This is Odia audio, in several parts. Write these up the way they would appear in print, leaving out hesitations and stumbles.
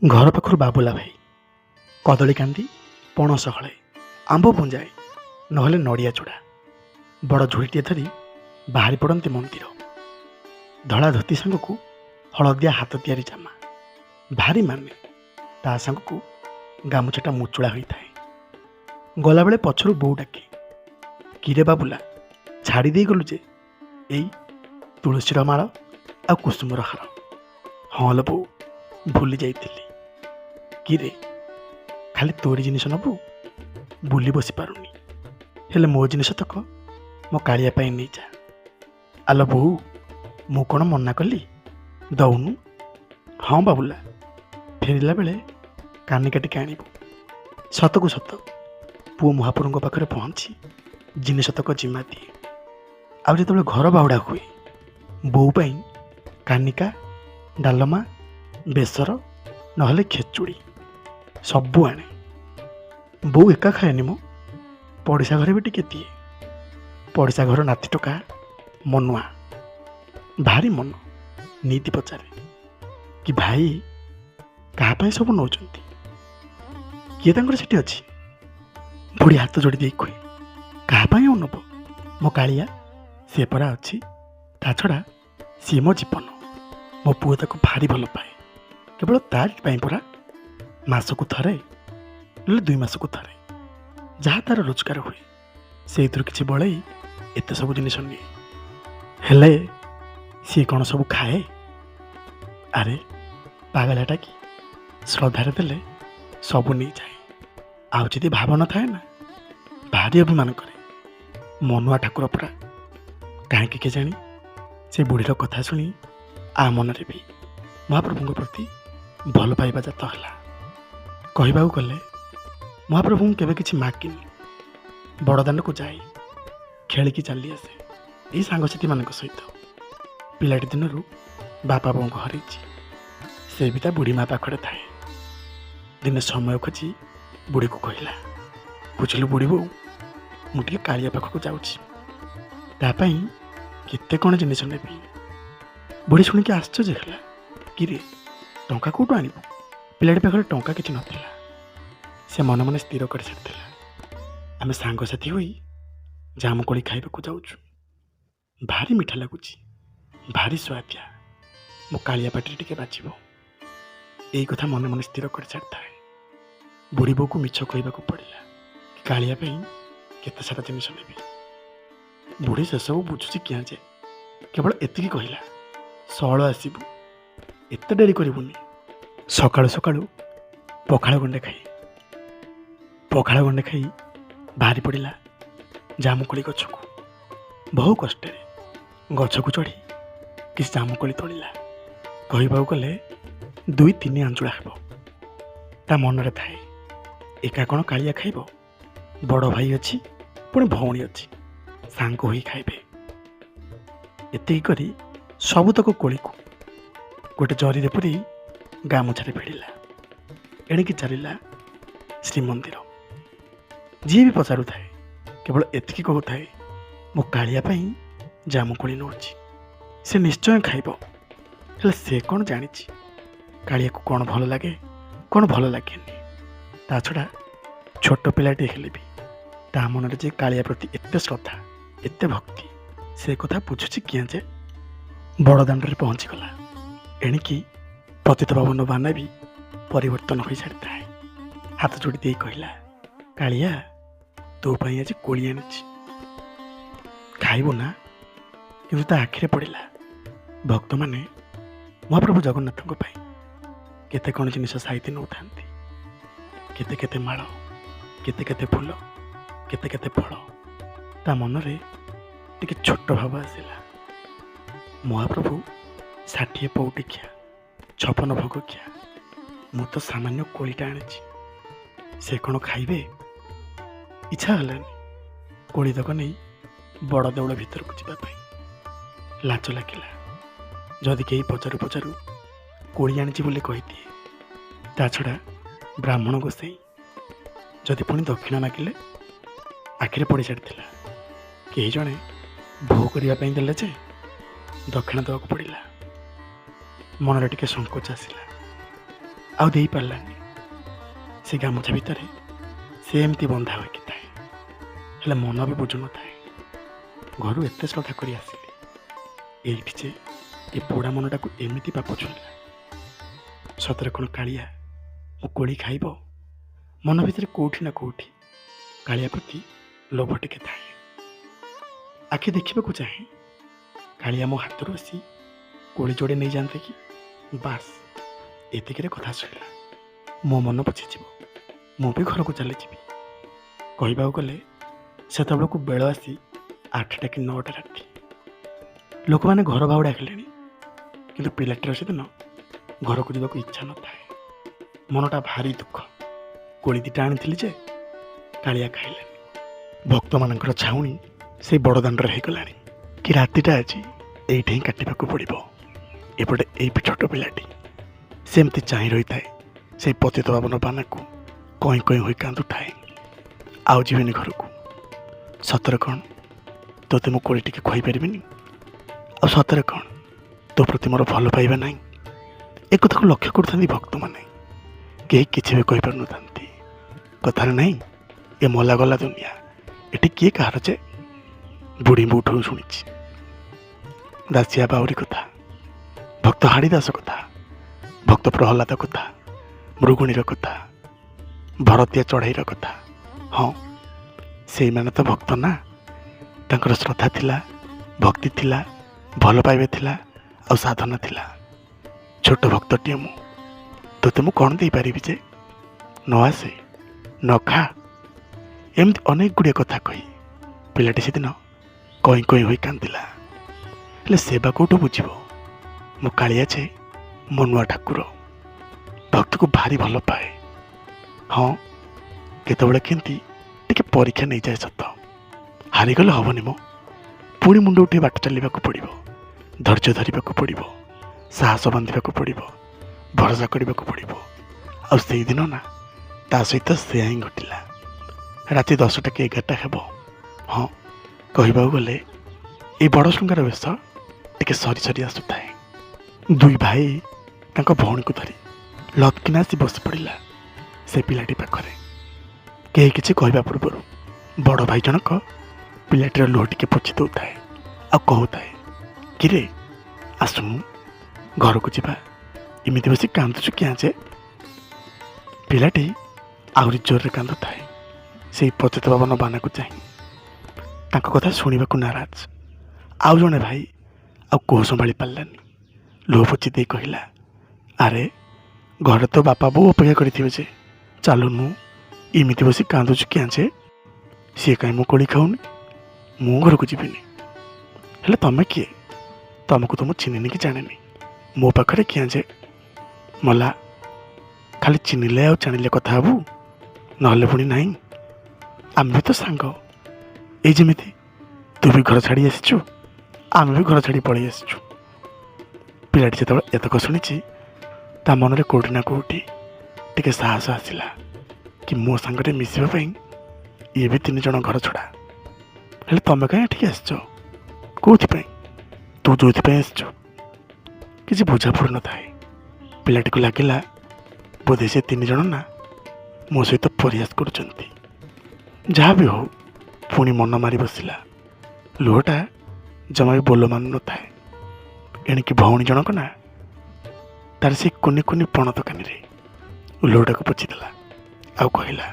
ଘର ପାଖରୁ ବାବୁଲା ଭାଇ କଦଳୀ କାନ୍ଦି, ପଣସ ହଳେ, ଆମ୍ବ ପୁଞ୍ଜାଏ, ନହେଲେ ନଡ଼ିଆ ଚୂଡ଼ା ବଡ଼ ଝୁଡ଼ିଟିଏ ଧରି ବାହାରି ପଡ଼ନ୍ତି ମନ୍ଦିର। ଧଳା ଧୋତି ସାଙ୍ଗକୁ ହଳଦିଆ ହାତ ତିଆରି ଜାମା, ଭାରି ମାନେ ତା ସାଙ୍ଗକୁ ଗାମୁଛାଟା ମୁଚୁଳା ହୋଇଥାଏ। ଗଲାବେଳେ ପଛରୁ ବୋଉ ଡାକେ, କିରେ ବାବୁଲା, ଛାଡ଼ି ଦେଇ ଗଲୁ ଯେ ଏଇ ତୁଳସୀର ମାଳ ଆଉ କୁସୁମର ହାର। ହଁ ଲୋ ବୋଉ, ଭୁଲି ଯାଇଥିଲି। କିରେ, ଖାଲି ତୋରି ଜିନିଷ ନବୁ? ବୁଲି ବସି ପାରୁନି, ହେଲେ ମୋ ଜିନିଷ ତକ ମୋ କାଳିଆ ପାଇଁ ନେଇଯା। ଆଲୋ ବୋଉ, ମୁଁ କ'ଣ ମନା କଲି? ଦଉନୁ? ହଁ ବାବୁଲା, ଫେରିଲା ବେଳେ କାନିକା ଟିକେ ଆଣିବୁ। ସତକୁ ସତ ପୁଅ ମହାପ୍ରଭୁଙ୍କ ପାଖରେ ପହଞ୍ଚି ଜିନିଷ ତକ ଜିମା ଦିଏ। ଆଉ ଯେତେବେଳେ ଘର ବାହୁଡ଼ା ହୁଏ, ବୋଉ ପାଇଁ କାନିକା, ଡାଲମା, ବେସର ନହେଲେ ଖେଚୁଡ଼ି ସବୁ ଆଣେ। ବୋଉ ଏକା ଖାଏନି ମ, ପଡ଼ିଶା ଘରେ ବି ଟିକେ ଦିଏ। ପଡ଼ିଶା ଘର ନାତି ଟୋକା ମନୁଆ, ଭାରି ମନ। ନୀତି ପଚାରେ, କି ଭାଇ କାହା ପାଇଁ ସବୁ ନେଉଛନ୍ତି? କିଏ ତାଙ୍କର ସେଠି ଅଛି? ବୁଢ଼ୀ ହାତ ଯୋଡ଼ି ଦେଇ କୁହେ, କାହା ପାଇଁ ଆଉ ନେବ? ମୋ କାଳିଆ ସିଏ ପରା ଅଛି। ତା ଛଡ଼ା ସିଏ ମୋ ଜୀବନ। ମୋ ପୁଅ ତାକୁ ଭାରି ଭଲ ପାଏ। କେବଳ ତାରି ପାଇଁ ପରା ମାସକୁ ଥରେ ନହେଲେ 2 ମାସକୁ ଥରେ ଯାହା ତାର ରୋଜଗାର ହୁଏ, ସେଇଥିରୁ କିଛି ବଳେଇ ଏତେ ସବୁ ଜିନିଷ ନିଏ। ହେଲେ ସିଏ କ'ଣ ସବୁ ଖାଏ? ଆରେ ପାଗଳାଟା କି, ଶ୍ରଦ୍ଧାରେ ଦେଲେ ସବୁ ନେଇଯାଏ। ଆଉ ଯଦି ଭାବ ନଥାଏ ନା, ଭାରି ଅଭିମାନ କରେ। ମନୁଆ ଠାକୁର ପରା। କାହିଁକି କେଜାଣି ସେ ବୁଢ଼ୀର କଥା ଶୁଣି ଆ ମନରେ ବି ମହାପ୍ରଭୁଙ୍କ ପ୍ରତି ଭଲ ପାଇବା ଜାତ ହେଲା। କହିବାକୁ ଗଲେ ମହାପ୍ରଭୁଙ୍କୁ କେବେ କିଛି ମାଗିନି। ବଡ଼ଦାଣ୍ଡକୁ ଯାଇ ଖେଳିକି ଚାଲି ଆସେ ଏଇ ସାଙ୍ଗସାଥିମାନଙ୍କ ସହିତ। ପିଲାଟି ଦିନରୁ ବାପା ବୋଉଙ୍କୁ ହରେଇଛି, ସେ ବି ତା ବୁଢ଼ୀ ମା ପାଖରେ ଥାଏ। ଦିନେ ସମୟ ଖୋଜି ବୁଢ଼ୀକୁ କହିଲା, ବୁଝିଲୁ ବୁଢ଼ୀ ବୋଉ, ମୁଁ ଟିକେ କାଳିଆ ପାଖକୁ ଯାଉଛି, ତା ପାଇଁ କେତେ କ'ଣ ଜିନିଷ ନେବି। ବୁଢ଼ୀ ଶୁଣିକି ଆଶ୍ଚର୍ଯ୍ୟ ହେଲା, କିରେ ଟଙ୍କା କେଉଁଠୁ ଆଣିବୁ? ପିଲାଟି ପାଖରେ ଟଙ୍କା କିଛି ନଥିଲା। ସେ ମନେ ମନେ ସ୍ଥିର କରିସାରିଥିଲା, ଆମେ ସାଙ୍ଗସାଥି ହୋଇ ଜାମୁକୋଳି ଖାଇବାକୁ ଯାଉଛୁ। ଭାରି ମିଠା ଲାଗୁଛି, ଭାରି ସୁଆଦିଆ, ମୋ କାଳିଆ ପାଟିରେ ଟିକେ ବାଜିବ। ଏଇ କଥା ମନେ ମନେ ସ୍ଥିର କରିସାରିଥାଏ। ବୁଢ଼ୀ ବୋଉକୁ ମିଛ କହିବାକୁ ପଡ଼ିଲା କି କାଳିଆ ପାଇଁ କେତେ ସାରା ଜିନିଷ ନେବି। ବୁଢ଼ୀ ସେସବୁ ବୁଝୁଛି କିଆଁ ଯେ, କେବଳ ଏତିକି କହିଲା, ସଅଳ ଆସିବୁ, ଏତେ ଡେରି କରିବୁନି। ସକାଳୁ ସକାଳୁ ପଖାଳ ଗଣ୍ଡେ ଖାଇ ବାହାରି ପଡ଼ିଲା ଜାମୁକୋଳି ଗଛକୁ। ବହୁ କଷ୍ଟରେ ଗଛକୁ ଚଢ଼ି କିଛି ଜାମୁକୋଳି ତୋଳିଲା। କହିବାକୁ ଗଲେ 2-3 ଆଞ୍ଜୁଳା ହେବ। ତା ମନରେ ଥାଏ, ଏକା କ'ଣ କାଳିଆ ଖାଇବ? ବଡ଼ ଭାଇ ଅଛି, ପୁଣି ଭଉଣୀ ଅଛି, ସାଙ୍ଗ ହୋଇ ଖାଇବେ। ଏତିକି କରି ସବୁତକ କୋଳିକୁ ଗୋଟେ ଜରିରେ ପୁରେଇ ଗାମୁଛାରେ ଭିଡ଼ିଲା। ଏଣିକି ଚାଲିଲା ଶ୍ରୀମନ୍ଦିର। ଯିଏ ବି ପଚାରୁଥାଏ, କେବଳ ଏତିକି କହୁଥାଏ, ମୋ କାଳିଆ ପାଇଁ ଜାମୁକୋଳି ନେଉଛି, ସେ ନିଶ୍ଚୟ ଖାଇବ। ହେଲେ ସେ କ'ଣ ଜାଣିଛି କାଳିଆକୁ କ'ଣ ଭଲ ଲାଗେ, କ'ଣ ଭଲ ଲାଗେନି। ତା ଛଡ଼ା ଛୋଟ ପିଲାଟି ହେଲେ ବି ତା ମନରେ ଯେ କାଳିଆ ପ୍ରତି ଏତେ ଶ୍ରଦ୍ଧା, ଏତେ ଭକ୍ତି, ସେ କଥା ବୁଝୁଛି କିଆଁ ଯେ। ବଡ଼ଦାଣ୍ଡରେ ପହଞ୍ଚିଗଲା। ଏଣିକି ପତିତପାବନ ବାନା ବି ପରିବର୍ତ୍ତନ ହୋଇସାରିଥାଏ। ହାତ ଯୋଡ଼ି ଦେଇ କହିଲା, କାଳିଆ ତୋ ପାଇଁ ଆଜି କୋଳି ଆଣିଛି, ଖାଇବୁ ନା? କିନ୍ତୁ ତା ଆଖିରେ ପଡ଼ିଲା, ଭକ୍ତମାନେ ମହାପ୍ରଭୁ ଜଗନ୍ନାଥଙ୍କ ପାଇଁ କେତେ କ'ଣ ଜିନିଷ ସାଇତି ନେଉଥାନ୍ତି। କେତେ କେତେ ମାଳ, କେତେ କେତେ ଫୁଲ, କେତେ କେତେ ଫଳ। ତା ମନରେ ଟିକେ ଛୋଟ ଭାବ ଆସିଲା। ମହାପ୍ରଭୁ 60 ପଉଟିଖିଆ, 56 ଭୋଗଖିଆ, ମୁଁ ତ ସାମାନ୍ୟ କୋଳିଟା ଆଣିଛି, ସେ କ'ଣ ଖାଇବେ? ଇଚ୍ଛା ହେଲାନି କୋଳି ତକ ନେଇ ବଡ଼ ଦେଉଳ ଭିତରକୁ ଯିବା ପାଇଁ। ଲାଜ ଲାଗିଲା, ଯଦି କେହି ପଚାରୁ କୋଳି ଆଣିଛି ବୋଲି କହିଦିଏ। ତା ଛଡ଼ା ବ୍ରାହ୍ମଣ ଗୋସେଇ ଯଦି ପୁଣି ଦକ୍ଷିଣା ମାଗିଲେ, ଆଖିରେ ପଡ଼ିସାରିଥିଲା। କେହି ଜଣେ ଭୋଗ କରିବା ପାଇଁ ଦେଲେ ଯେ ଦକ୍ଷିଣା ଦେବାକୁ ପଡ଼ିଲା। ମନରେ ଟିକେ ସଙ୍କୋଚ ଆସିଲା। ଆଉ ଦେଇପାରିଲାନି। ସେ ଗାମୁଛା ଭିତରେ ସେ ଏମିତି ବନ୍ଧା ହୋଇକି ଥାଏ। ହେଲେ ମନ ବି ବୁଝୁନଥାଏ। ଘରୁ ଏତେ ଶ୍ରଦ୍ଧା କରି ଆସିଲି, ଏଇଠି ଯେ ଏ ପୋଡ଼ା ମନଟାକୁ ଏମିତି ପାପ ଛୁଇଁଲା। ସତରେ କ'ଣ କାଳିଆ ମୋ କୋଳି ଖାଇବ? ମନ ଭିତରେ କେଉଁଠି ନା କେଉଁଠି କାଳିଆ ପ୍ରତି ଲୋଭ ଟିକେ ଥାଏ। ଆଖି ଦେଖିବାକୁ ଚାହେଁ, କାଳିଆ ମୋ ହାତରୁ ଆସି କୋଳି ଯୋଡ଼େ ନେଇଯାଆନ୍ତେ କି? ବାସ୍ ଏତିକିରେ କଥା ସରିଲା। ମୋ ମନ ବୁଝିଯିବ, ମୁଁ ବି ଘରକୁ ଚାଲିଯିବି। କହିବାକୁ ଗଲେ ସେତେବେଳକୁ ବେଳ ଆସି 8ଟା କି 9ଟା ରାତି। ଲୋକମାନେ ଘର ଭାଉ ଡାକିଲେଣି, କିନ୍ତୁ ପିଲାଟିର ସେଦିନ ଘରକୁ ଯିବାକୁ ଇଚ୍ଛା ନଥାଏ। ମନଟା ଭାରି ଦୁଃଖ। କୋଳି ଦିଟା ଆଣିଥିଲି ଯେ କାଳିଆ ଖାଇଲେନି। ଭକ୍ତମାନଙ୍କର ଛାଉଣି ସେଇ ବଡ଼ଦାଣ୍ଡରେ ହେଇଗଲାଣି। କି ରାତିଟା ଆଜି ଏଇଠି ହିଁ କାଟିବାକୁ ପଡ଼ିବ। ଏପଟେ ଏଇ ଛୋଟ ପିଲାଟି ସେମିତି ଚାହିଁ ରହିଥାଏ ସେଇ ପତିତ ପାବନ ବାନାକୁ, କଇଁ କଇଁ ହୋଇ କାନ୍ଦୁଥାଏ। ଆଉ ଯିବିନି ଘରକୁ। ସତରେ କ'ଣ ତୋତେ ମୁଁ କୋଳି ଟିକେ ଖୁଆଇପାରିବିନି? ଆଉ ସତରେ କ'ଣ ତୋ ପ୍ରତି ମୋର ଭଲ ପାଇବା ନାହିଁ? ଏ କଥାକୁ ଲକ୍ଷ୍ୟ କରୁଥାନ୍ତି ଭକ୍ତମାନେ। କେହି କିଛି ବି କହିପାରୁନଥାନ୍ତି। କଥାରେ ନାହିଁ, ଏ ମଲା ଗଲା ଦୁନିଆ, ଏଠି କିଏ କାହାର ଯେ? ବୁଢ଼ୀ ବୋଉଠୁ ଶୁଣିଛି ଦାସିଆ ବାଉରୀ କଥା, ଭକ୍ତ ହାଡ଼ିଦାସ କଥା, ଭକ୍ତ ପ୍ରହ୍ଲାଦ କଥା, ମୃଗୁଣୀର କଥା, ଭରତୀୟ ଚଢ଼େଇର କଥା। ହଁ, ସେଇମାନେ ତ ଭକ୍ତ ନା। ତାଙ୍କର ଶ୍ରଦ୍ଧା ଥିଲା, ଭକ୍ତି ଥିଲା, ଭଲ ପାଇବା ଥିଲା, ଆଉ ସାଧନା ଥିଲା। ଛୋଟ ଭକ୍ତଟିଏ ମୁଁ, ତୋତେ ମୁଁ କ'ଣ ଦେଇପାରିବି ଯେ? ନ ଆସେ, ନ ଖା, ଏମିତି ଅନେକ ଗୁଡ଼ିଏ କଥା କହି ପିଲାଟି ସେଦିନ କଇଁ କଇଁ ହୋଇ କାନ୍ଦିଲା। ହେଲେ ସେବା କେଉଁଠୁ ବୁଝିବ? ମୋ କାଳିଆ ଯେ ମୋ ନୂଆ ଠାକୁର, ଭକ୍ତକୁ ଭାରି ଭଲ ପାଏ। ହଁ, କେତେବେଳେ କେମିତି ଟିକେ ପରୀକ୍ଷା ନେଇଯାଏ ସତ। ହାରିଗଲେ ହେବନି ମ। ପୁଣି ମୁଣ୍ଡ ଉଠି ବାଟ ଚାଲିବାକୁ ପଡ଼ିବ, ଧୈର୍ଯ୍ୟ ଧରିବାକୁ ପଡ଼ିବ, ସାହସ ବାନ୍ଧିବାକୁ ପଡ଼ିବ, ଭରସା କରିବାକୁ ପଡ଼ିବ। ଆଉ ସେଇଦିନ ନା, ତା ସହିତ ସେୟା ହିଁ ଘଟିଲା। ରାତି 10ଟା କି 11ଟା ହେବ। ହଁ, କହିବାକୁ ଗଲେ ଏଇ ବଡ଼ ଶୃଙ୍ଗାର ବେଶ ଟିକେ ସରି ସରି ଆସୁଥାଏ। ଦୁଇ ଭାଇ ତାଙ୍କ ଭଉଣୀକୁ ଧରି ଲତ୍କିନା ଆସି ବସି ପଡ଼ିଲା ସେ ପିଲାଟି ପାଖରେ। କେହି କିଛି କହିବା ପୂର୍ବରୁ ବଡ଼ ଭାଇ ଜଣକ ପିଲାଟିର ଲୁହ ଟିକେ ପୋଛି ଦେଉଥାଏ, ଆଉ କହୁଥାଏ, କିରେ ଆସୁନୁ, ଘରକୁ ଯିବା। ଏମିତି ବସି କାନ୍ଦୁଛୁ କିଆଁ ଯେ? ପିଲାଟି ଆହୁରି ଜୋରରେ କାନ୍ଦୁଥାଏ ସେଇ ପତିତ ପାବନ ବାନାକୁ ଚାହିଁ। ତାଙ୍କ କଥା ଶୁଣିବାକୁ ନାରାଜ। ଆଉ ଜଣେ ଭାଇ ଆଉ କୋହ ସମ୍ଭାଳି ପାରିଲାନି, ଲୁହ ପୋଛି ଦେଇ କହିଲା, ଆରେ ଘରେ ତ ବାପା ବୋଉ ଅପେକ୍ଷା କରିଥିବେ ଯେ, ଚାଲୁନୁ, ଏମିତି ବସି କାନ୍ଦୁଛୁ କିଆଁ ଯେ? ସିଏ କାହିଁ ମୁଁ କୋଳି ଖାଉନି? ମୁଁ ଘରକୁ ଯିବିନି। ହେଲେ ତମେ କିଏ? ତମକୁ ତ ମୁଁ ଚିହ୍ନିନି କି ଜାଣିନି, ମୋ ପାଖରେ କିଆଁ ଯେ? ମଲା, ଖାଲି ଚିହ୍ନିଲେ ଆଉ ଜାଣିଲେ କଥା ହେବୁ, ନହେଲେ ପୁଣି ନାହିଁ। ଆମେ ବି ତ ସାଙ୍ଗ। ଏଇ ଯେମିତି ତୁ ବି ଘର ଛାଡ଼ି ଆସିଛୁ, ଆମେ ବି ଘର ଛାଡ଼ି ପଳେଇ ଆସିଛୁ। ପିଲାଟି ଯେତେବେଳେ ଏତକ ଶୁଣିଛି, ତା ମନରେ କେଉଁଠି ନା କେଉଁଠି ଟିକେ ସାହସ ଆସିଲା କି ମୋ ସାଙ୍ଗରେ ମିଶିବା ପାଇଁ ଇଏ ବି 3 ଜଣ ଘର ଛଡ଼ା। ହେଲେ ତମେ କାହିଁ ଏଠିକି ଆସିଛ? କେଉଁଥିପାଇଁ? ତୁ ଯେଉଁଥିପାଇଁ ଆସିଛୁ କିଛି ବୁଝା ପଡ଼ୁନଥାଏ। ପିଲାଟିକୁ ଲାଗିଲା ବୋଧେ ସେ 3 ଜଣ ନା ମୋ ସହିତ ପରିହାସ କରୁଛନ୍ତି। ଯାହା ବି ହଉ, ପୁଣି ମନ ମାରି ବସିଲା। ଲୁହଟା ଜମା ବି ବୋଲ ମାନୁନଥାଏ। ଏଣିକି ଭଉଣୀ ଜଣକ ନା, ତାର ସେ କୁନି କୁନି ପଣ ଦୋକାନୀରେ ଲୁହଟାକୁ ପୋଛିଦେଲା, ଆଉ କହିଲା,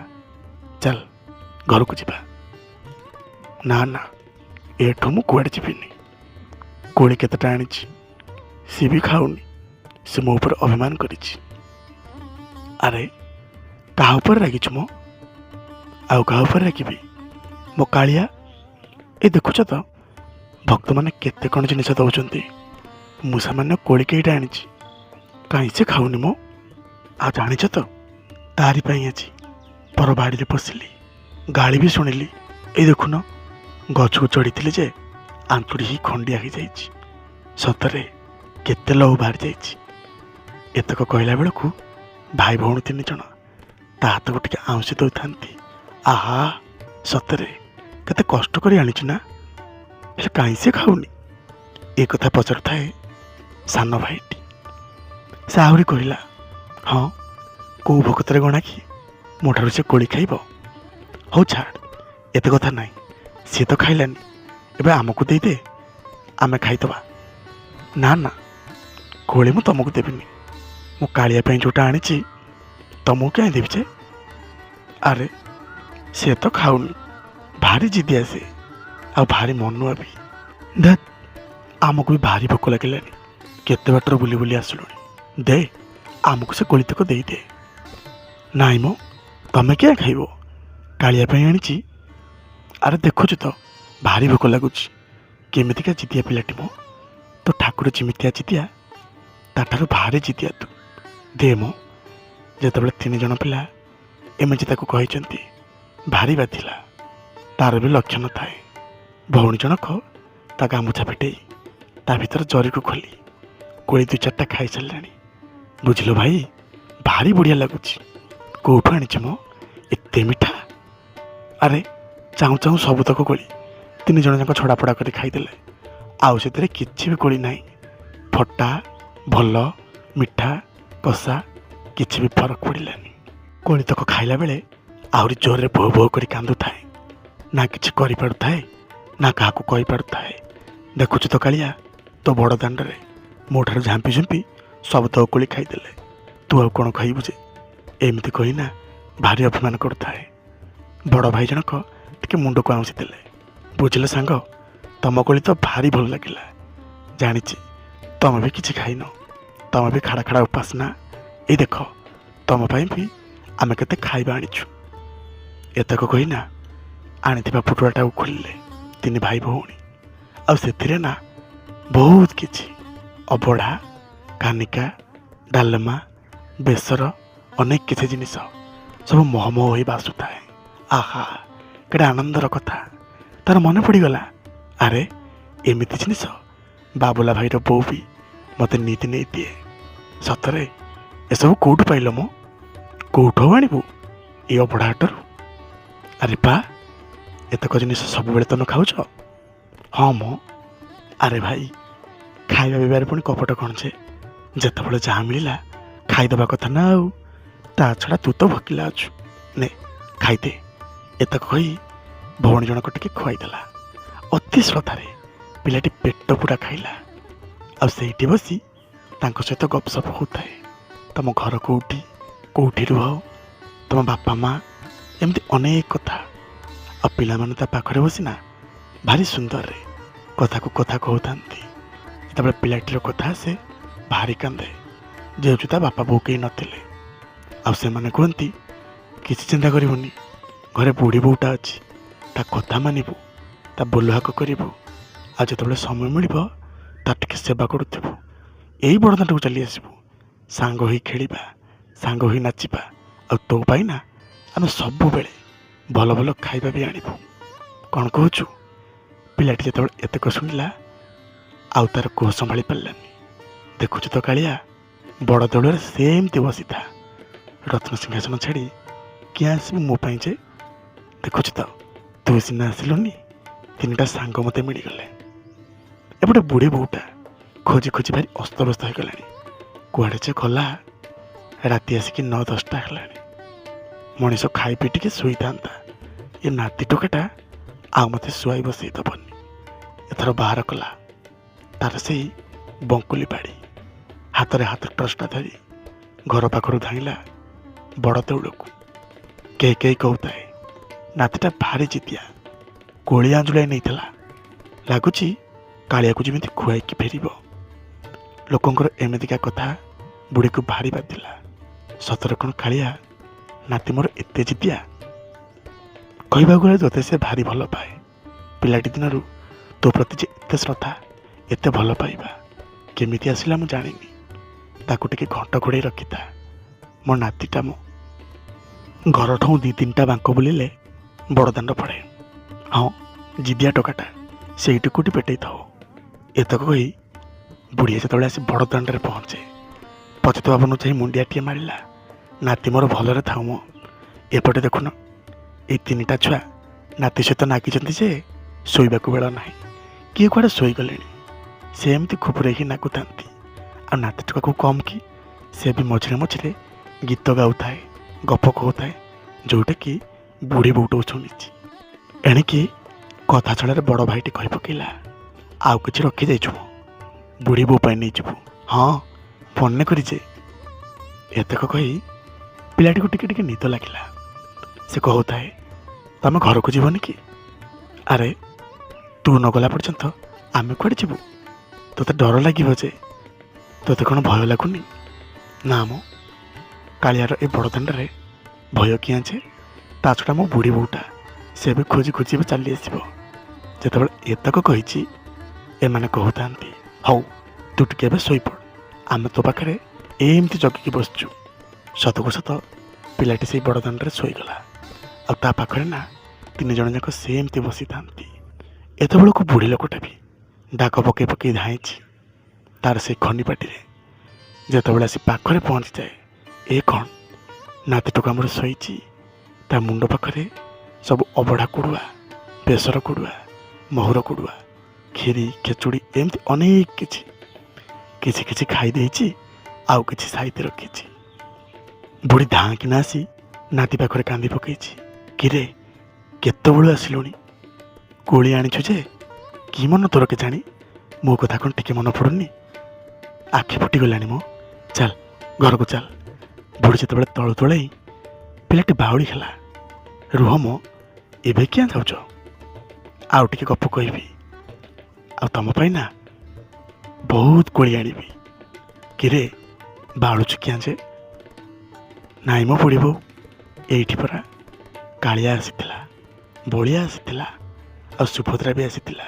ଚାଲ ଘରକୁ ଯିବା। ନା ନା, ଏଠୁ ମୁଁ କୁଆଡ଼େ ଯିବିନି। କୋଳି କେତେଟା ଆଣିଛି, ସିଏ ବି ଖାଉନି, ସେ ମୋ ଉପରେ ଅଭିମାନ କରିଛି। ଆରେ କାହା ଉପରେ ରାଗିଛୁ ମ? ଆଉ କାହା ଉପରେ ରାଗିବି? ମୋ କାଳିଆ। ଏ ଦେଖୁଛ ତ, ଭକ୍ତମାନେ କେତେ କ'ଣ ଜିନିଷ ଦେଉଛନ୍ତି, ମୁଁ ସାମାନ୍ୟ କୋଳି କେଇଟା ଆଣିଛି, କାହିଁ ସେ ଖାଉନି ମ? ଆଉ ଜାଣିଛ ତ, ତାରି ପାଇଁ ଆଜି ପର ବାଡ଼ିରେ ପଶିଲି, ଗାଳି ବି ଶୁଣିଲି। ଏଇ ଦେଖୁନ, ଗଛକୁ ଚଢ଼ିଥିଲି ଯେ ଆଞ୍ଚୁଡ଼ି ହିଁ ଖଣ୍ଡିଆ ହେଇଯାଇଛି। ସତରେ କେତେ ଲହୁ ବାହାରି ଯାଇଛି। ଏତକ କହିଲା ବେଳକୁ ଭାଇ ଭଉଣୀ 3 ଜଣ ତା ହାତକୁ ଟିକେ ଆଉଁସି ଦେଉଥାନ୍ତି। ଆହା, ସତରେ କେତେ କଷ୍ଟ କରି ଆଣିଛୁ ନା, ହେଲେ କାହିଁ ସେ ଖାଉନି? ଏ କଥା ପଚାରୁଥାଏ ସାନ ଭାଇଟି। ସେ ଆହୁରି କହିଲା, ହଁ, କେଉଁ ଭକତରେ ଗଣା କି ମୋ ଠାରୁ ସେ କୋଳି ଖାଇବ? ହଉ ଛାଡ଼, ଏତେ କଥା ନାହିଁ। ସିଏ ତ ଖାଇଲାନି, ଏବେ ଆମକୁ ଦେଇଦେ, ଆମେ ଖାଇଦେବା। ନା ନା, କୋଳି ମୁଁ ତମକୁ ଦେବିନି। ମୁଁ କାଳିଆ ପାଇଁ ଯେଉଁଟା ଆଣିଛି ତମକୁ କାହିଁ ଦେବି ଯେ? ଆରେ ସେ ତ ଖାଉନି, ଭାରି ଜିଦିଆ ସେ, ଆଉ ଭାରି ମନୁଆ ବି। ଧତ୍, ଆମକୁ ବି ଭାରି ଭୋକ ଲାଗିଲାନି, କେତେ ବାଟର ବୁଲି ବୁଲି ଆସିଲୁଣି। ଦେ, ଆମକୁ ସେ କୋଳିତକ ଦେଇଦେ। ନାଇଁ ମ, ତମେ କିଏ ଖାଇବ? କାଳିଆ ପାଇଁ ଆଣିଛି। ଆରେ ଦେଖୁଛୁ ତ, ଭାରି ଭୋକ ଲାଗୁଛି। କେମିତିକା ଜିଦିଆ ପିଲାଟି ମ, ତୋ ଠାକୁର ଯେମିତିଆ ଜିଦିଆ, ତାଠାରୁ ଭାରି ଜିଦିଆ ତୁ। ଦେ ମ। ଯେତେବେଳେ 3 ଜଣ ପିଲା ଏମିତି ତାକୁ କହିଛନ୍ତି, ଭାରି ବାଧିଲା। ତାର ବି ଲକ୍ଷଣ ଥାଏ। ଭଉଣୀ ଜଣକ ତା ଗାମୁଛା ଫିଟେଇ ତା ଭିତରେ ଜରିକୁ ଖୋଲି କୋଳି 2-4ଟା ଖାଇସାରିଲାଣି। ବୁଝିଲ ଭାଇ, ଭାରି ବଢ଼ିଆ ଲାଗୁଛି। କେଉଁଠୁ ଆଣିଛି ମ, ଏତେ ମିଠା? ଆରେ ଚାହୁଁ ଚାହୁଁ ସବୁତକ କୋଳି 3 ଜଣ ଯାକ ଛଡ଼ାପଡ଼ା କରି ଖାଇଦେଲେ। ଆଉ ସେଥିରେ କିଛି ବି କୋଳି ନାହିଁ। ଫଟା, ଭଲ, ମିଠା, କଷା କିଛି ବି ଫରକ ପଡ଼ିଲାନି। କୋଳିତକ ଖାଇଲା ବେଳେ ଆହୁରି ଜୋରରେ ଭୋ ଭୋ କରି କାନ୍ଦୁଥାଏ। ନା କିଛି କରିପାରୁଥାଏ, ନା କାହାକୁ କହିପାରୁଥାଏ। ଦେଖୁଛୁ ତ କାଳିଆ, ତୋ ବଡ଼ ଦାଣ୍ଡରେ ମୋ ଠାରୁ ଝାମ୍ପି ଝୁମ୍ପି ସବୁତକ କୋଳି ଖାଇଦେଲେ। ତୁ ଆଉ କ'ଣ ଖାଇବୁ ଯେ? ଏମିତି କହିନା ଭାରି ଅଭିମାନ କରୁଥାଏ। ବଡ଼ ଭାଇ ଜଣକ ଟିକେ ମୁଣ୍ଡକୁ ଆଉଁସି ଦେଲେ। ବୁଝିଲ ସାଙ୍ଗ, ତମ କୋଳି ତ ଭାରି ଭଲ ଲାଗିଲା। ଜାଣିଛି ତମେ ବି କିଛି ଖାଇନ, ତମେ ବି ଖାଡ଼ା ଖାଡ଼ା ଉପାସ ନା। ଏଇ ଦେଖ, ତମ ପାଇଁ ବି ଆମେ କେତେ ଖାଇବା ଆଣିଛୁ। ଏତକ କହିନା ଆଣିଥିବା ପୁଟୁଳାଟାକୁ ଖୋଲିଲେ 3 ଭାଇ ଭଉଣୀ। ଆଉ ସେଥିରେ ନା ବହୁତ କିଛି ଅବଢ଼ା, କାନିକା, ଡାଲମା, ବେସର, ଅନେକ କିଛି ଜିନିଷ ସବୁ ମହମହ ହୋଇ ବାସୁଥାଏ। ଆହା, କେଡ଼େ ଆନନ୍ଦର କଥା। ତାର ମନେ ପଡ଼ିଗଲା, ଆରେ ଏମିତି ଜିନିଷ ବାବୁଲା ଭାଇର ବୋଉ ବି ମୋତେ ନିତି ନେଇଦିଏ। ସତରେ ଏସବୁ କେଉଁଠୁ ପାଇଲ ମ? କେଉଁଠୁ ଆଣିବୁ? ଏ ଅବଢ଼ା ହାଟରୁ? ଆରେ ବା, ଏତକ ଜିନିଷ ସବୁବେଳେ ତମେ ଖାଉଛ? ହଁ ମ। ଆରେ ଭାଇ, ଖାଇବା ପିଇବାରେ ପୁଣି କପଟ କ'ଣ ଯେ? ଯେତେବେଳେ ଯାହା ମିଳିଲା ଖାଇଦେବା କଥା ନା ଆଉ। ତା ଛଡ଼ା ତୁ ତ ଭୋକିଲା ଅଛୁ, ନେ ଖାଇଦେ। ଏତକ କହି ଭଉଣୀ ଜଣକ ଟିକେ ଖୁଆଇଦେଲା। ଅତି ଶ୍ରଦ୍ଧାରେ ପିଲାଟି ପେଟ ପୁରା ଖାଇଲା। ଆଉ ସେଇଠି ବସି ତାଙ୍କ ସହିତ ଗପସପ ହେଉଥାଏ। ତମ ଘର କେଉଁଠି, କେଉଁଠି ରୁହ, ତମ ବାପା ମା, ଏମିତି ଅନେକ କଥା। ଆଉ ପିଲାମାନେ ତା ପାଖରେ ବସିନା ଭାରି ସୁନ୍ଦରରେ କଥାକୁ କଥା କହୁଥାନ୍ତି। ଯେତେବେଳେ ପିଲାଟିର କଥା ଆସେ ଭାରି କାନ୍ଦେ, ଯେହେତୁ ତା ବାପା ବୋଉ କେହି ନଥିଲେ। ଆଉ ସେମାନେ କୁହନ୍ତି, କିଛି ଚିନ୍ତା କରିବୁନି, ଘରେ ବୁଢ଼ୀ ବୋଉଟା ଅଛି, ତା କଥା ମାନିବୁ, ତା ବୋଲ ହାକ କରିବୁ, ଆଉ ଯେତେବେଳେ ସମୟ ମିଳିବ ତା ଟିକେ ସେବା କରୁଥିବୁ। ଏଇ ବଡ଼ଦାଣ୍ଡକୁ ଚାଲି ଆସିବୁ, ସାଙ୍ଗ ହୋଇ ଖେଳିବା, ସାଙ୍ଗ ହୋଇ ନାଚିବା। ଆଉ ତୋ ପାଇଁ ନା ଆମେ ସବୁବେଳେ ଭଲ ଭଲ ଖାଇବା ବି ଆଣିବୁ। କ'ଣ କହୁଛୁ? ପିଲାଟି ଯେତେବେଳେ ଏତକ ଶୁଣିଲା ଆଉ ତାର କୋହ ସମ୍ଭାଳି ପାରିଲାନି। ଦେଖୁଛୁ ତ କାଳିଆ, ବଡ଼ ଦେଉଳରେ ସେମିତି ବସିଥା। ରତ୍ନ ସିଂହାସନ ଛାଡ଼ି କିଏ ଆସିବୁ ମୋ ପାଇଁ ଯେ? ଦେଖୁଛୁ ତ, ତୁ ସିନା ଆସିଲୁନି, 3ଟା ସାଙ୍ଗ ମୋତେ ମିଳିଗଲେ। ଏପଟେ ବୁଢ଼ୀ ବୋଉଟା ଖୋଜି ଖୋଜି ଭାରି ଅସ୍ତବ୍ୟସ୍ତ ହୋଇଗଲାଣି। କୁଆଡ଼େ ଯେ ଗଲା? ରାତି ଆସିକି 9-10ଟା ହେଲାଣି। ମଣିଷ ଖାଇ ପିଇ ଟିକେ ଶୋଇଥାନ୍ତା, ଏ ନାତି ଟୋକାଟା ଆଉ ମୋତେ ଶୁଆଇ ବସେଇ ଦେବନି। ଏଥର ବାହାର କଲା ତାର ସେଇ ବଙ୍କୁଲି ବାଡ଼ି। ହାତରେ ହାତ ଟର୍ଚ୍ଚଟା ଧରି ଘର ପାଖରୁ ଧାଇଁଲା ବଡ଼ ଦେଉଳକୁ। କେହି କେହି କହୁଥାଏ, ନାତିଟା ଭାରି ଜିଦିଆ, କୋଳି ଆଞ୍ଜୁଳାଇ ନେଇଥିଲା। ଲାଗୁଛି କାଳିଆକୁ ଯେମିତି ଖୁଆଇକି ଫେରିବ। ଲୋକଙ୍କର ଏମିତିକା କଥା ବୁଢ଼ୀକୁ ଭାରି ବାଧିଲା। ସତରେ କ'ଣ କାଳିଆ ନାତି ମୋର ଏତେ ଜିଦିଆ? କହିବାକୁ ଗଲେ ତୋତେ ସେ ଭାରି ଭଲ ପାଏ। ପିଲାଟି ଦିନରୁ ତୋ ପ୍ରତି ଯେ ଏତେ ଶ୍ରଦ୍ଧା, ଏତେ ଭଲ ପାଇବା କେମିତି ଆସିଲା ମୁଁ ଜାଣିନି। ତାକୁ ଟିକେ ଘଣ୍ଟ ଘୋଡ଼େଇ ରଖିଥା, ମୋ ନାତିଟା। ମୋ ଘରଠୁ 2-3ଟା ବାଙ୍କ ବୁଲିଲେ ବଡ଼ଦାଣ୍ଡ ପଡ଼େ। ହଁ, ଜିଦିଆ ଟୋକାଟା ସେଇଠି କେଉଁଠି ପେଟେଇ ଥାଉ। ଏତକ କହି ବୁଢ଼ୀ ଯେତେବେଳେ ଆସି ବଡ଼ଦାଣ୍ଡରେ ପହଞ୍ଚେ, ପତିତ ପାବନ ଚାହିଁ ମୁଣ୍ଡିଆଟିଏ ମାରିଲା, ନାତି ମୋର ଭଲରେ ଥାଉ ମ। ଏପଟେ ଦେଖୁନ, ଏଇ 3ଟା ଛୁଆ ନାତି ସହିତ ନାଗିଛନ୍ତି ଯେ ଶୋଇବାକୁ ବେଳ ନାହିଁ। କିଏ କୁଆଡ଼େ ଶୋଇଗଲେଣି, ସେ ଏମିତି ଖୁପୁରେଇକି ନାଗୁଥାନ୍ତି। ଆଉ ନାତି ଟୋକାକୁ କମ୍ କି, ସେ ବି ମଝିରେ ମଝିରେ ଗୀତ ଗାଉଥାଏ, ଗପ କହୁଥାଏ, ଯେଉଁଟାକି ବୁଢ଼ୀ ବୋଉଠୁ ଶୁଣିଛି। ଏଣିକି କଥା ଛଡ଼ାରେ ବଡ଼ ଭାଇଟି କହି ପକେଇଲା, ଆଉ କିଛି ରଖିଯାଇଛୁ ମୁଁ, ବୁଢ଼ୀ ବୋଉ ପାଇଁ ନେଇଯିବୁ। ହଁ, ମନେ କରିଛେ। ଏତକ କହି ପିଲାଟିକୁ ଟିକେ ଟିକେ ନିଦ ଲାଗିଲା। ସେ କହୁଥାଏ, ତମେ ଘରକୁ ଯିବନି କି? ଆରେ ତୁ ନ ଗଲା ପର୍ଯ୍ୟନ୍ତ ଆମେ କୁଆଡ଼େ ଯିବୁ? ତୋତେ ଡର ଲାଗିବ ଯେ, ତୋତେ କ'ଣ ଭୟ ଲାଗୁନି? ନା ମ, କାଳିଆର ଏ ବଡ଼ଦାଣ୍ଡରେ ଭୟ କିଆଁ ଯେ? ତା ଛଡ଼ା ମୋ ବୁଢ଼ୀ ବୋଉଟା, ସେ ବି ଖୋଜି ଖୋଜି ଏବେ ଚାଲି ଆସିବ। ଯେତେବେଳେ ଏତକ କହିଛି, ଏମାନେ କହୁଥାନ୍ତି, ହଉ ତୁ ଟିକେ ଏବେ ଶୋଇପଡ଼, ଆମେ ତୋ ପାଖରେ ଏମିତି ଜଗିକି ବସିଛୁ। ସତକୁ ସତ ପିଲାଟି ସେଇ ବଡ଼ଦାଣ୍ଡରେ ଶୋଇଗଲା। ଆଉ ତା ପାଖରେ ନା 3 ଜଣ ଯାକ ସେମିତି ବସିଥାନ୍ତି। ଏତେବେଳକୁ ବୁଢ଼ୀ ଲୋକଟା ବି ଡାକ ପକେଇ ପକେଇ ଧାଇଁଛି ତାର ସେଇ ଖନି ପାଟିରେ। ଯେତେବେଳେ ଆସି ପାଖରେ ପହଞ୍ଚିଯାଏ, ଏ କ'ଣ ନାତିଟୁକୁ ଆମର ଶୋଇଛି। ତା ମୁଣ୍ଡ ପାଖରେ ସବୁ ଅବଢ଼ା କୁଡ଼ୁଆ, ବେସର କୁଡ଼ୁଆ, ମହୁର କୁଡ଼ୁଆ, କ୍ଷୀରି, ଖେଚୁଡ଼ି, ଏମିତି ଅନେକ କିଛି କିଛି ଖାଇ ଦେଇଛି, ଆଉ କିଛି ସାଇତି ରଖିଛି। ବୁଢ଼ୀ ଧାଁକିନା ଆସି ନାତି ପାଖରେ କାନ୍ଦି ପକେଇଛି। କିରେ, କେତେବେଳୁ ଆସିଲୁଣି? କୋଳି ଆଣିଛୁ ଯେ, କି ମନ ତୋର କେଜାଣି? ମୋ କଥା କ'ଣ ଟିକେ ମନେ ପଡ଼ୁନି? ଆଖି ଫୁଟିଗଲାଣି ମୋ, ଚାଲ ଘରକୁ ଚାଲ। ବୁଢ଼ୀ ଯେତେବେଳେ ତଳୁ ତଳେଇ ପିଲାଟି ବାଉଳି ହେଲା, ରୁହ ମୋ, ଏବେ କିଆଁ ଯାଉଛ? ଆଉ ଟିକେ ଗପ କହିବି, ଆଉ ତମ ପାଇଁ ନା ବହୁତ କୋଳି ଆଣିବି। କିରେ, ବାଉଳୁଛୁ କିଆଁ ଯେ? ନାଇଁ ମୋ ବୁଢ଼ୀ ବୋଉ, ଏଇଠି ପରା କାଳିଆ ଆସିଥିଲା, ବଳିଆ ଆସିଥିଲା, ଆଉ ସୁଭଦ୍ରା ବି ଆସିଥିଲା।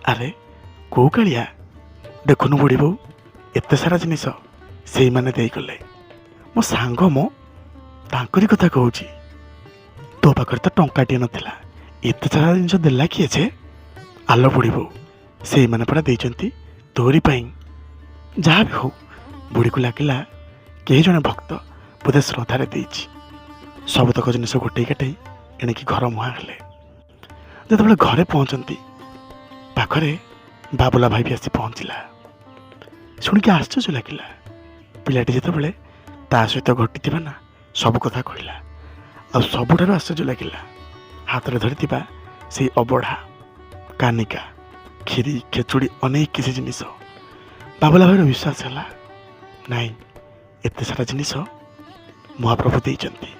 ଆରେ କୋଉ କାଳିଆ? ଦେଖୁନୁ ବୁଢ଼ୀ ବୋଉ, ଏତେ ସାରା ଜିନିଷ ସେଇମାନେ ଦେଇଗଲେ। ମୋ ସାଙ୍ଗ ମୋ, ତାଙ୍କରି କଥା କହୁଛି। ତୋ ପାଖରେ ତ ଟଙ୍କାଟିଏ ନଥିଲା, ଏତେ ସାରା ଜିନିଷ ଦେଲା କିଏ ଯେ? ଆଲୋ ବୁଢ଼ୀ ବୋଉ, ସେଇମାନେ ପରା ଦେଇଛନ୍ତି ତୋରି ପାଇଁ। ଯାହା ବି ହଉ, ବୁଢ଼ୀକୁ ଲାଗିଲା କେହି ଜଣେ ଭକ୍ତ ବୋଧେ ଶ୍ରଦ୍ଧାରେ ଦେଇଛି। ସବୁତକ ଜିନିଷ ଗୋଟେଇ କାଟେଇ ଏଣିକି ଘର ମୁହାଁ ହେଲେ। ଯେତେବେଳେ ଘରେ ପହଞ୍ଚନ୍ତି, ପାଖରେ ବାବୁଲା ଭାଇ ବି ଆସି ପହଞ୍ଚିଲା। ଶୁଣିକି ଆଶ୍ଚର୍ଯ୍ୟ ଲାଗିଲା। ପିଲାଟି ଯେତେବେଳେ ତା ସହିତ ଘଟିଥିବା ନା ସବୁ କଥା କହିଲା, ଆଉ ସବୁଠାରୁ ଆଶ୍ଚର୍ଯ୍ୟ ଲାଗିଲା ହାତରେ ଧରିଥିବା ସେଇ ଅବଢ଼ା, କାନିକା, କ୍ଷୀରି, ଖେଚୁଡ଼ି, ଅନେକ କିଛି ଜିନିଷ। ବାବୁଲା ଭାଇର ବିଶ୍ୱାସ ହେଲା, ନାଇଁ, ଏତେ ସାରା ଜିନିଷ ମହାପ୍ରଭୁ ଦେଇଛନ୍ତି।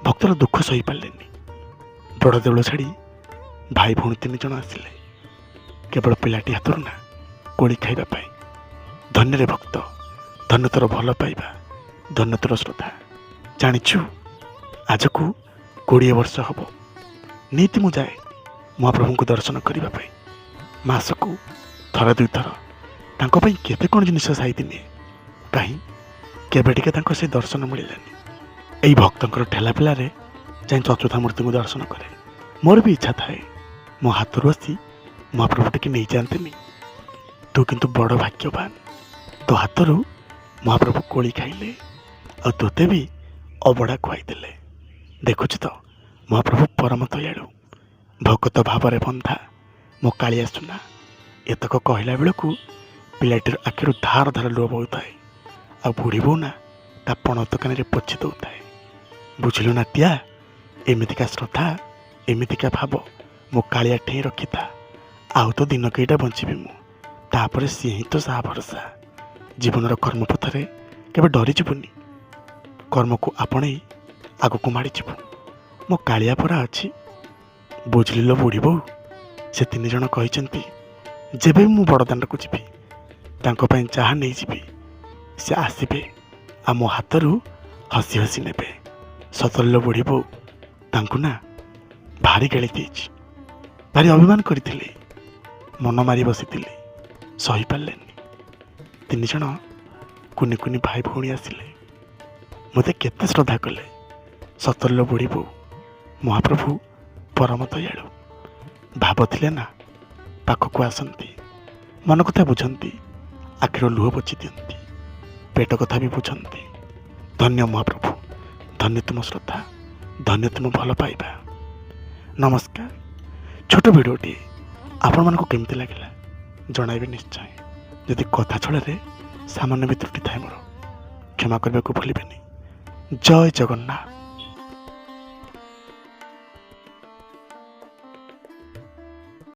ଭକ୍ତର ଦୁଃଖ ସହିପାରିଲେନି। ବଡ଼ ଦେଉଳ ଛାଡ଼ି ଭାଇ ଭଉଣୀ 3 ଜଣ ଆସିଲେ, କେବଳ ପିଲାଟି ହାତରୁ ନା କୋଳି ଖାଇବା ପାଇଁ। ଧନ୍ୟରେ ଭକ୍ତ, ଧନ୍ୟ ତୋର ଭଲ ପାଇବା, ଧନ୍ୟ ତୋର ଶ୍ରଦ୍ଧା। ଜାଣିଛୁ, ଆଜକୁ 20 ବର୍ଷ ହେବ ନିତି ମୁଁ ଯାଏ ମହାପ୍ରଭୁଙ୍କୁ ଦର୍ଶନ କରିବା ପାଇଁ। ମାସକୁ ଥରେ 2 ଥର ତାଙ୍କ ପାଇଁ କେତେ କ'ଣ ଜିନିଷ ସାଇତି ନିଏ। କାହିଁ କେବେ ଟିକେ ତାଙ୍କ ସେ ଦର୍ଶନ ମିଳିଲାନି। ଏଇ ଭକ୍ତଙ୍କର ଠେଲା ପେଲାରେ ଯାଇ ଚତୁର୍ଥା ମୂର୍ତ୍ତିଙ୍କୁ ଦର୍ଶନ କରେ। ମୋର ବି ଇଚ୍ଛା ଥାଏ ମୋ ହାତରୁ ଆସି ମହାପ୍ରଭୁ ଟିକେ ନେଇଯାଆନ୍ତିନି। ତୁ କିନ୍ତୁ ବଡ଼ ଭାଗ୍ୟବାନ, ତୋ ହାତରୁ ମହାପ୍ରଭୁ କୋଳି ଖାଇଲେ, ଆଉ ତୋତେ ବି ଅବଢ଼ା ଖୁଆଇଦେଲେ। ଦେଖୁଛୁ ତ, ମହାପ୍ରଭୁ ପରମ ଦୟାଳୁ, ଭଗତ ଭାବରେ ବନ୍ଧା ମୋ କାଳିଆ ସୁନା। ଏତକ କହିଲା ବେଳକୁ ପିଲାଟିର ଆଖିରୁ ଧାର ଧାର ଲୁହ ବହୁଥାଏ, ଆଉ ବୁଢ଼ୀ ବୋଉ ନା ତା ପଣ ଦୋକାନରେ ପୋଛି ଦେଉଥାଏ। ବୁଝିଲୁ ନାତିଆ, ଏମିତିକା ଶ୍ରଦ୍ଧା, ଏମିତିକା ଭାବ ମୋ କାଳିଆ ଠେଇଁ ରଖିଥା। ଆଉ ତ ଦିନ କେଇଟା ବଞ୍ଚିବି ମୁଁ, ତାପରେ ସିଏ ହିଁ ତ ସାହା ଭରସା। ଜୀବନର କର୍ମପଥରେ କେବେ ଡରିଯିବୁନି, କର୍ମକୁ ଆପଣେଇ ଆଗକୁ ମାଡ଼ିଯିବୁ। ମୋ କାଳିଆ ପରା ଅଛି। ବୁଝିଲିଲ ବୁଢ଼ୀ ବୋଉ, ସେ 3 ଜଣ କହିଛନ୍ତି, ଯେବେ ବି ମୁଁ ବଡ଼ଦାଣ୍ଡକୁ ଯିବି ତାଙ୍କ ପାଇଁ ଯାହା ନେଇଯିବି, ସେ ଆସିବେ ଆଉ ମୋ ହାତରୁ ହସି ହସି ନେବେ। ସତଲୋ ବୁଢ଼ୀ ବୋଉ, ତାଙ୍କୁ ନା ଭାରି ଗାଳି ଦେଇଛି, ଭାରି ଅଭିମାନ କରିଥିଲି, ମନ ମାରି ବସିଥିଲି, ସହିପାରିଲେନି। 3 ଜଣ କୁନି କୁନି ଭାଇ ଭଉଣୀ ଆସିଲେ, ମୋତେ କେତେ ଶ୍ରଦ୍ଧା କଲେ। ସତଲୋ ବୁଢ଼ୀ ବୋଉ, ମହାପ୍ରଭୁ ପରମ ଦୟାଳୁ, ଭାବ ଥିଲେ ନା ପାଖକୁ ଆସନ୍ତି, ମନ କଥା ବୁଝନ୍ତି, ଆଖିର ଲୁହ ପୋଛି ଦିଅନ୍ତି, ପେଟ କଥା ବି ବୁଝନ୍ତି। ଧନ୍ୟ ମହାପ୍ରଭୁ, ଧନ୍ୟ ତୁମ ଶ୍ରଦ୍ଧା, ଧନ୍ୟ ତୁମ ଭଲ ପାଇବା। ନମସ୍କାର। ଛୋଟ ଭିଡ଼ିଓଟି ଆପଣମାନଙ୍କୁ କେମିତି ଲାଗିଲା ଜଣାଇବେ ନିଶ୍ଚୟ। ଯଦି କଥା ଛଳରେ ସାମାନ୍ୟ ବି ତ୍ରୁଟି ଥାଏ ମୋର, କ୍ଷମା କରିବାକୁ ଭୁଲିବେନି। ଜୟ ଜଗନ୍ନାଥ।